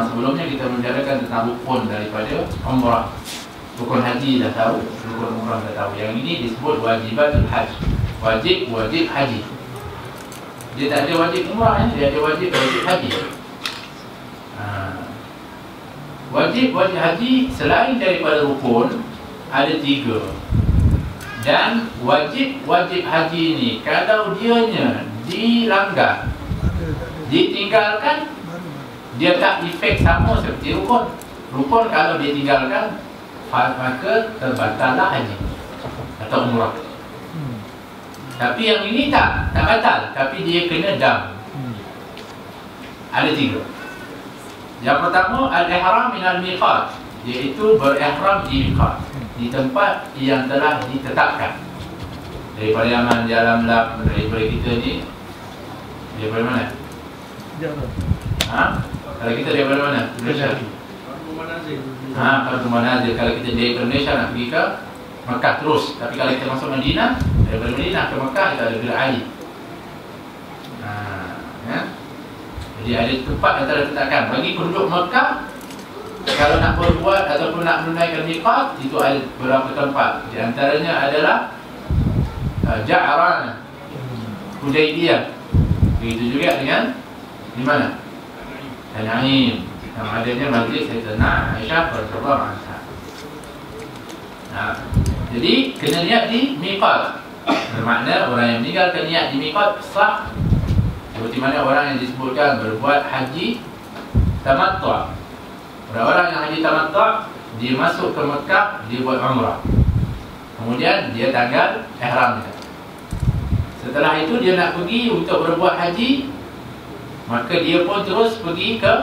Sebelumnya kita membicarakan tentang rukun daripada umrah. Rukun haji dah tahu, rukun umrah dah tahu. Yang ini disebut wajibatul haji. Wajib haji. Dia tak ada wajib umrah, dia ada wajib haji. Wajib haji selain daripada rukun ada 3. Dan wajib haji ni kalau dianya dilanggar, ditinggalkan, dia tak efek sama seperti rukun. Rukun kalau dia tinggalkan maka terbatallah haji atau umrah. Tapi yang ini tak batal, tapi dia kena dam. Ada 3. Yang pertama al-ihram min al-miqat, iaitu berihram di miqat, di tempat yang telah ditetapkan. Daripada Yaman, jalan Melak, daripada kita ni daripada mana? Kalau kita daripada mana? Malaysia. Kalau Manazil. Kalau kita dari Malaysia nak pergi ke Mekah terus. Tapi kalau kita masuk Madinah, daripada Madinah ke Mekah kita ada Bil Ali. Jadi ada tempat yang telah ditetapkan bagi penduduk Mekah. Kalau nak berbuat ataupun nak menunaikan miqat, itu ada beberapa tempat. Di antaranya adalah Ja'ran, Hudaybiyah. Begitu juga dengan di mana? Tan'im, yang adanya majlis Sayyidatina Aisyah radhiyallahu anha. Jadi kena niat di miqat. Bermakna orang yang meninggalkan niat di miqat sah. Seperti mana orang yang disebutkan berbuat haji tamattu'. Orang-orang yang haji tamattu', dia masuk ke Mekah, dia buat umrah. Kemudian dia tanggal ihram dia. Setelah itu dia nak pergi untuk berbuat haji, maka dia pun terus pergi ke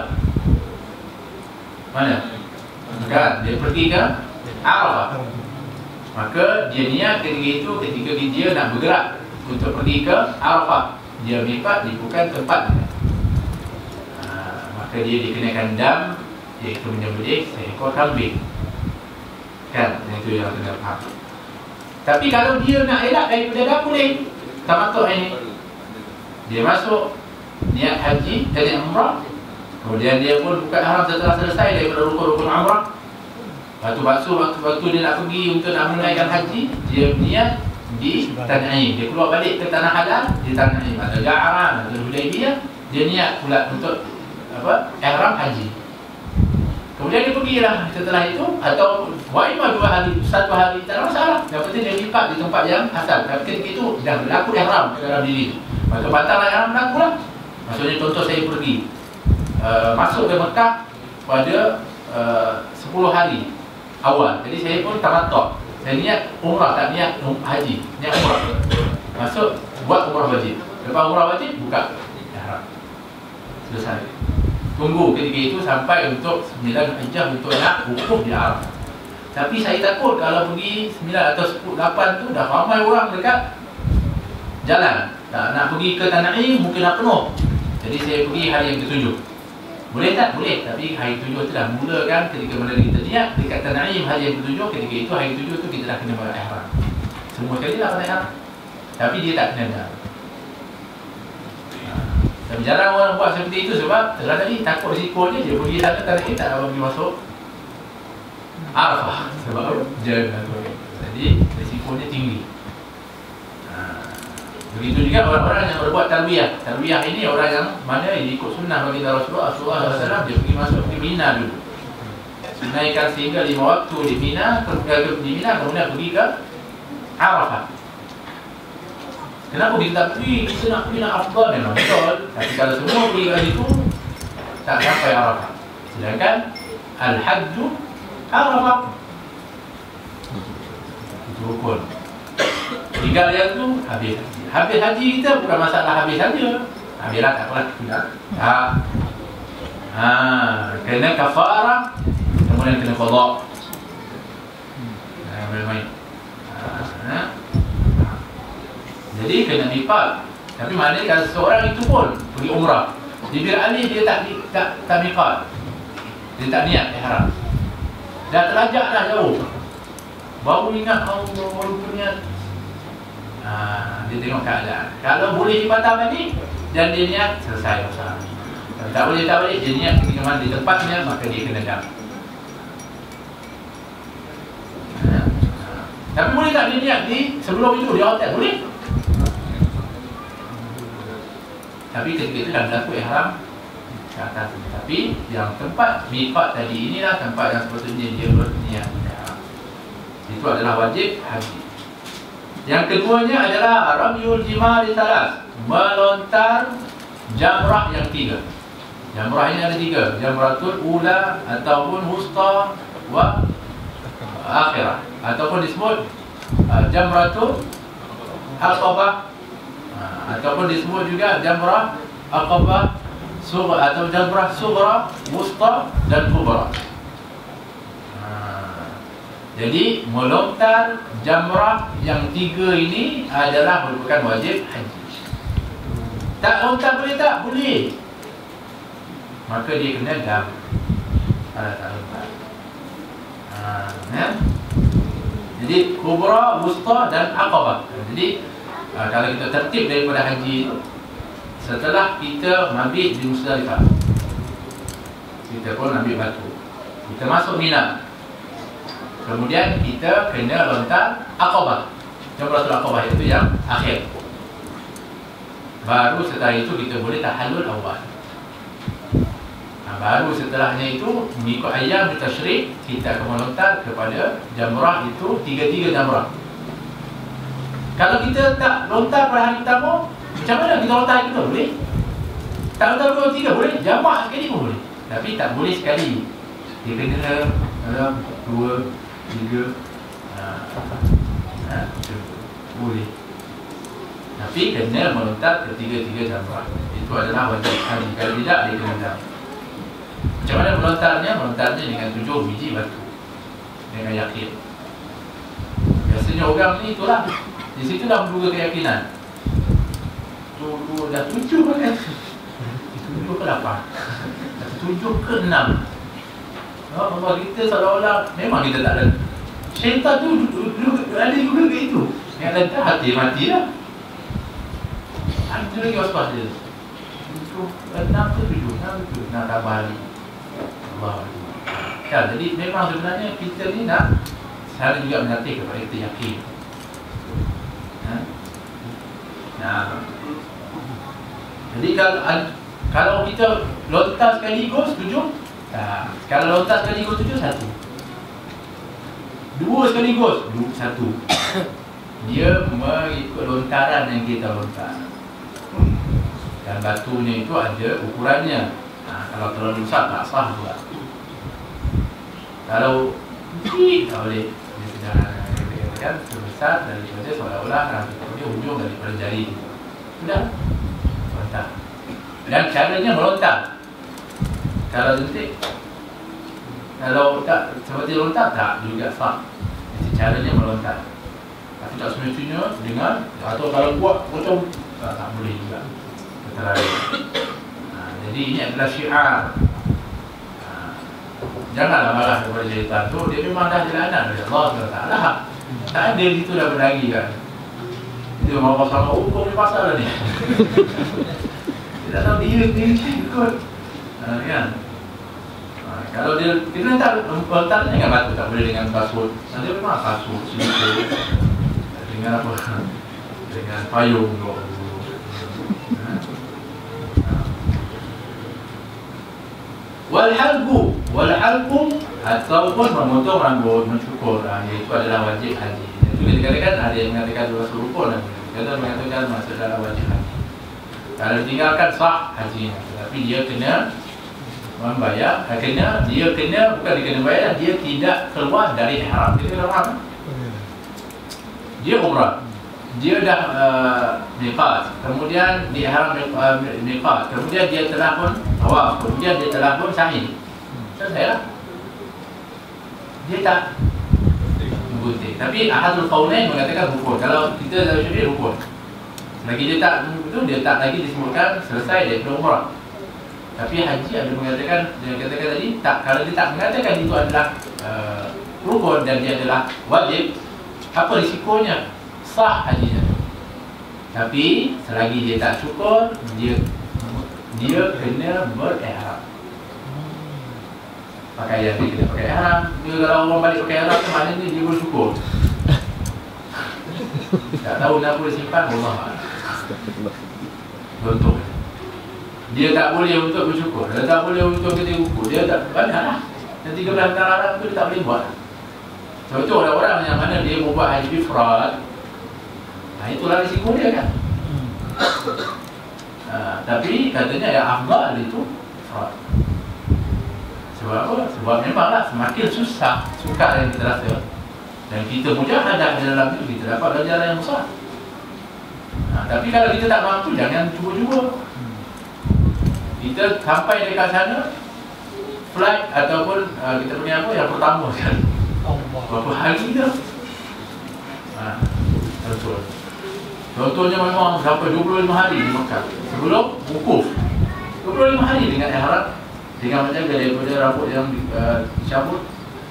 mana? Kan? Dia pergi ke Arafah. Maka dia niat ketika dia nak bergerak untuk pergi ke Arafah, dia miqat di bukan tempatnya. Maka dia dikenakan dam, iaitu menyembelih seekor kambing. Kan? Itu yang kena faham. Tapi kalau dia nak elak daripada dah boleh tamattu' ini, dia masuk niat haji dan niat umrah, kemudian dia pun buka ihram setelah selesai daripada rukun-rukun umrah. Waktu dia nak pergi untuk nak menunaikan haji, dia niat di Tan'im. Dia keluar balik ke tanah halal di Tan'im atau Ja'ran atau Hudaybiyah, dia niat pula untuk ihram haji. Kemudian dia pergilah setelah itu, atau waimah 2 hari, 1 hari, tak ada masalah. Yang penting dia miqat di tempat yang asal. Tapi ketika itu dah berlaku ihram dalam diri itu, maka batallah ihram berlaku lah. Maksudnya contoh saya pergi masuk ke Mekah pada 10 hari awal. Jadi saya pun tamattu'. Saya niat umrah, tak niat haji. Niat umrah. Masuk, buat umrah wajib. Lepas umrah wajib, buka ihram. Selesai. Tunggu ketika itu sampai untuk 9 Hijjah untuk nak wukuf di Arafah. Tapi saya takut kalau pergi 9 atau 10, 8 tu dah ramai orang dekat jalan. Tak nak pergi ke Tan'im mungkin dah penuh. Jadi saya pergi hari yang ke-7. Boleh tak? Boleh. Tapi hari 7 tu dah mulakan ketika mana kita niat dekat Tan'im hari yang ke-7. Ketika itu hari 7 tu kita dah kena buat ihram. Semua sekali dah kena ihram. Tapi dia tak kena dah. Tapi jarang orang buat seperti itu sebab telah tadi takut risikonya dia pergi sana Tan'im tak dapat pergi masuk Arafah sebab jalan. Jadi risikonya tinggi. Begitu juga orang-orang yang berbuat talbiyah. Talbiyah ini orang yang mana ikut sunnah baginda Rasulullah SAW. Dia pergi masuk di Mina dulu, tunaikan sehingga 5 waktu di Mina, kemudian pergi ke Arafah. Kenapa kita tak pergi? Kita nak pergi nak afdal memang betul. Tapi kalau semua pergi ke situ, tak sampai Arafah. Sedangkan Al-Hajju Arafah itu rukun. Tinggal yang tu habis. Habis haji kita bukan masalah habis saja. Habislah tak apalah. Kena kafarah, kemudian kena qada. Main-main. Jadi kena miqat. Tapi maknanya kalau seorang itu pun pergi umrah di Bir Ali, dia tak miqat. Dia tak niat ihram. Dah terlajak dah jauh. Baru ingat Allah, baru berniat. Dia tengok keadaan. Kalau boleh dibatalkan ni dan dia niat, selesai usaha. Tak boleh tak balik, dia niat pergi ke mana di tempatnya, maka dia kena dam. Tapi boleh tak dia niat di sebelum itu di hotel? Boleh. Tapi ketika itu dah berlaku ihram ke atas. Tapi yang tempat miqat tadi inilah tempat yang sepatutnya dia berniat. Itu adalah wajib haji. Yang keduanya adalah ramyul jimari salas, melontar jamrah yang 3. Jamrah ini ada 3, jamratul ula ataupun wusta wa akhirah, ataupun disebut jamratul aqabah, ataupun disebut juga jamrah aqabah sughra atau jamrah sughra, wusta dan kubra. Jadi melontar jamrah yang 3 ini adalah merupakan wajib haji. Tak lontar boleh tak? Boleh. Maka dia kena dam. Kalau tak lontar. Jadi kubra, wusta dan aqabah. Jadi kalau kita tertib daripada haji itu, setelah kita mabit di Musdalifah, kita pun ambil batu, kita masuk Mina, kemudian kita kena lontar aqabah. Jamratul aqabah itu yang akhir. Baru setelah itu kita boleh tahallul awal. Baru setelahnya itu mengikut ayam tasyrik, kita akan melontar kepada jamrah itu 3 jamrah. Kalau kita tak lontar pada hari pertama, macam mana kita lontar kita? Boleh? Tak lontar 3 boleh? Jamak sekali pun boleh. Tapi tak boleh sekali. Dia kena dalam 2, 3 boleh. Tapi kena melontar ke 3 jamrah. Itu adalah wajib haji. Kalau tidak, dia kena dam. Macam mana melontarnya? Melontarnya dengan 7 biji batu, dengan yakin. Biasanya orang ni itulah, di situ dah menduga keyakinan. Dah 7 kan? 7 ke 8? 7 ke 6? Allah kita seolah-olah memang kita tak ada. Syaitan tu ada juga ke itu. Yang letak hati mati lah. Ada lagi waspas dia. 6 ke 7? 6 ke 7? Nak tambah lagi. Allah. Ya, jadi memang sebenarnya kita ni nak saya juga melatih kepada kita yakin. Nah, jadi kalau kita lontar sekaligus 7, kalau lontar sekaligus 7, 1. 2 sekaligus 1. Dia mengikut lontaran yang kita lontar. Dan batunya itu ada ukurannya. Kalau terlalu besar tak sah pula. Kalau kecil tak boleh. Dia katakan sebesar daripada seolah-olah dia hujung daripada jari. Sudah lontar. Dan caranya melontar. Kalau jentik, kalau tak seperti lontar tak juga sah. Jadi caranya melontar. Tapi tak semestinya dengan, atau kalau buat macam tak boleh juga. Terlalu. Jadi ini adalah syiar. Janganlah marah kepada syaitan tu. Dia memang dah jalanan dari Allah SWT. Tak ada itu dah berlagi kan. Dia mahu pasal hukum ni pasal ni. Dia tak tahu dia ikut. Kan? Kalau dia letak lontarnya dengan batu, tak boleh dengan kasut. Dia memang kasut, silikon. Dengan apa? Dengan payung tu. Walhalqu ataupun memotong rambut, mencukur, iaitu adalah wajib haji. Itu dikatakan ada yang mengatakan dua rukun, ada mengatakan masuk dalam wajib haji. Kalau ditinggalkan sah hajinya, tetapi dia kena membayar. Dia kena bayar. Dia tidak keluar dari ihram. Dia kena ihram. Dia umrah. Dia dah miqat, kemudian di ihram miqat, kemudian dia telah pun tawaf, kemudian dia telah pun sa'i. Selesailah. Dia tak menggunting. Tapi ahadul qaulain mengatakan rukun. Kalau kita dari syafi'i rukun. Lagi dia tak itu, dia tak lagi disebutkan selesai daripada umrah. Tapi haji ada mengatakan, dia katakan tadi tak, kalau dia tak mengatakan itu adalah rukun dan dia adalah wajib, apa risikonya? Sah hajinya. Tapi selagi dia tak cukur, dia dia kena berihram. Pakaian dia kena pakai ihram. Dia kalau orang balik pakai ihram tu maknanya dia bersyukur. Tak tahu kenapa dia simpan, Allah. Contoh, dia tak boleh untuk bersyukur, dia tak boleh untuk ketika buku, dia tak banyak lah. Dan 13 haram tu dia tak boleh buat. Contoh ada orang yang mana dia mau buat haji ifrad, itulah risiko dia kan. Tapi katanya yang afdal itu ifrad. Sebab apa? Sebab memanglah semakin susah sukar yang kita rasa, dan kita mujahadah di dalam itu, kita dapat ganjaran yang besar. Tapi kalau kita tak mampu, jangan cuba-cuba. Kita sampai dekat sana, flight ataupun kita punya apa yang pertama sekali, berapa hari dah. Contohnya memang sampai 25 hari di Mekah sebelum wukuf. 25 hari dengan ihram, dengan menjaga daripada rambut yang dicabut,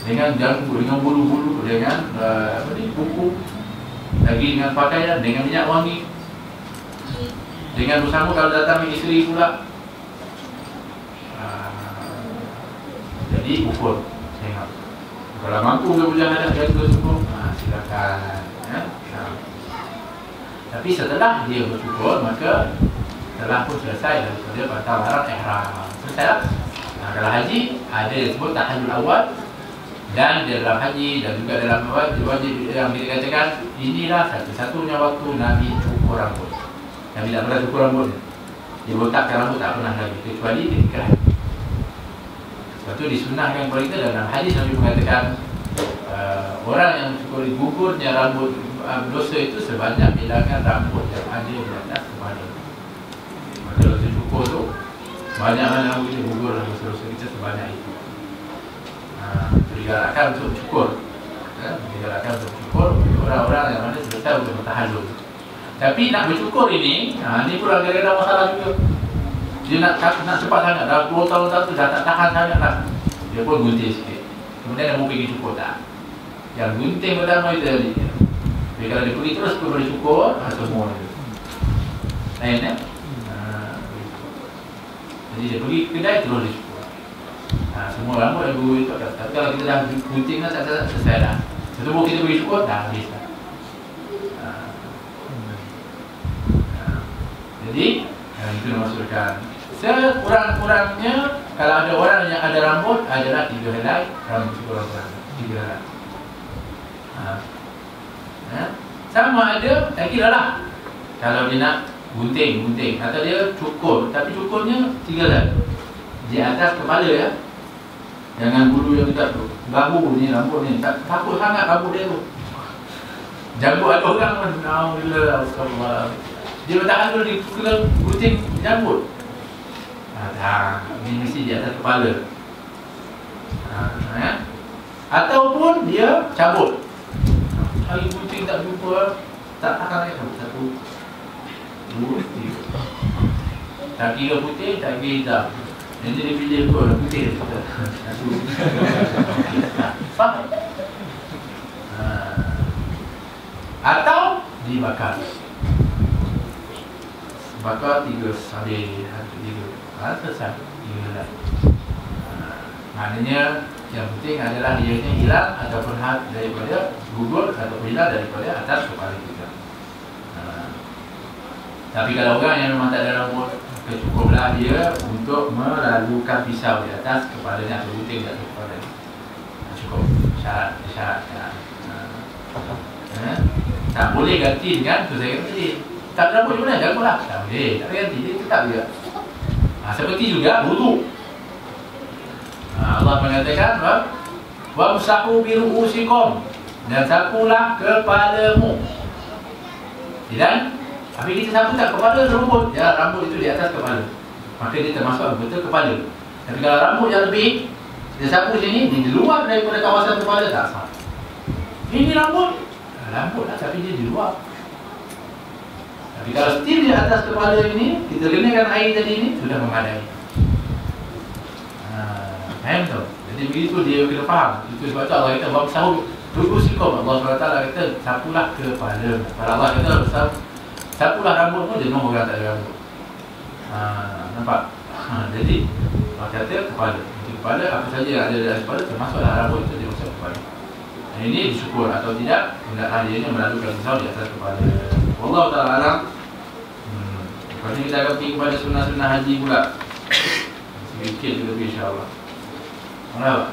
dengan janggut, dengan bulu-bulu, dengan buku, lagi dengan pakaian, dengan minyak wangi, dengan bersama kalau datang isteri pula. Jadi ukur, tengok. Kalau mampu ke berjalan dan bersyukur, silakan. Tapi setelah dia bersyukur, maka telah pun selesai daripada batal haram ihram. Selesai lah. Kalau haji, ada yang disebut tahallul awal. Dan di dalam haji dan juga dalam wajib yang kita katakan, inilah satu-satunya waktu Nabi cukur rambut. Nabi tak pernah cukur rambut. Dia botakkan rambut tak pernah lagi, kecuali ketika haji. Sebab itu disunahkan kepada kita dalam hadis Nabi mengatakan, orang yang cukur gugurnya rambut dosa itu sebanyak bilangan rambut yang ada di atas kepala. Maka kalau kita cukur tu, banyak mana rambut kita gugur dalam dosa-dosa kita sebanyak itu. Digalakkan untuk cukur, digalakkan untuk cukur orang-orang yang mana selesai untuk bertahallul. Tapi nak bercukur ini, ini pun ada masalah juga. Dia nak cepat sangat, dah 10 tahun tu dah tak tahan sangat lah. Dia pun gunting sikit, kemudian dia mau pergi cukur tak. Yang gunting pertama itu tadi. Jadi kalau dia pergi terus ke boleh cukur, semua dia lain kan. Jadi dia pergi kedai terus dia cukur. Semua rambut yang guru itu. Tapi kalau kita dah gunting dah, tak selesai dah. Setelah kita pergi cukur, dah habis dah. Jadi itu dimaksudkan. Sekurang-kurangnya kalau ada orang yang ada rambut adalah 3 helai rambut kurang-kurang 3 helai. Sama ada lagi lah kalau dia nak gunting atau dia cukur, tapi cukurnya 3 helai di atas kepala ya. Jangan bulu yang dekat tu, bahu ni, rambut ni, takut sangat rambut dia tu. Janggut ada orang pun, alhamdulillah, dia bertahan dulu di gunting janggut. Ini mesti di atas kepala. Ataupun dia cabut. Hari gunting tak jumpa, tak akan lagi cabut. 1, 2, 3. Tak kira putih, tak kira hitam. Jadi dia pilih pun putih. 1. Faham? Atau dibakar. Bakar 3 salin, 3 selesai. 3 helai. Maknanya yang penting adalah ianya hilang ataupun daripada gugur ataupun hilang daripada atas kepala kita. Tapi kalau orang yang memang tak ada rambut, cukuplah dia untuk melalukan pisau di atas kepalanya atau gunting di atas kepala. Cukup. Syarat. Tak boleh ganti dengan tu saya kata tadi. Tak rambut macam mana? Jangkutlah. Tak boleh. Tak boleh ganti. Dia tetap juga. Seperti juga wuduk. Allah mengatakan wamsahu bi ru'usikum, dan sapulah kepalamu. Dan apabila kita sapu tak kepala rambut, ya rambut itu di atas kepala, maka dia termasuk betul kepala. Tapi kalau rambut yang lebih, dia sapu sini, di luar daripada kawasan kepala, tak sah. Ini rambut lah, tapi dia di luar. Tapi kalau still di atas kepala ini, kita kenakan air tadi ini, sudah memadai. Faham tu? Jadi begitu dia kena faham. Itu sebab tu Allah kata wamsahu ru'usikum. Allah SWT kata sapulah kepala. Kalau Allah kata sapulah rambutmu, jenuh orang tak ada rambut. Nampak? Jadi kata kepala. Kepala apa saja yang ada dalam kepala termasuklah rambut itu dia masuk kepala. Ini disyukur atau tidak, hendaklah dia melakukan risau di atas kepala. Wallahu ta'ala alam. Lepas ni kita akan pergi kepada sunnah-sunnah haji pula. Sedikit lebih insyaAllah. Alright.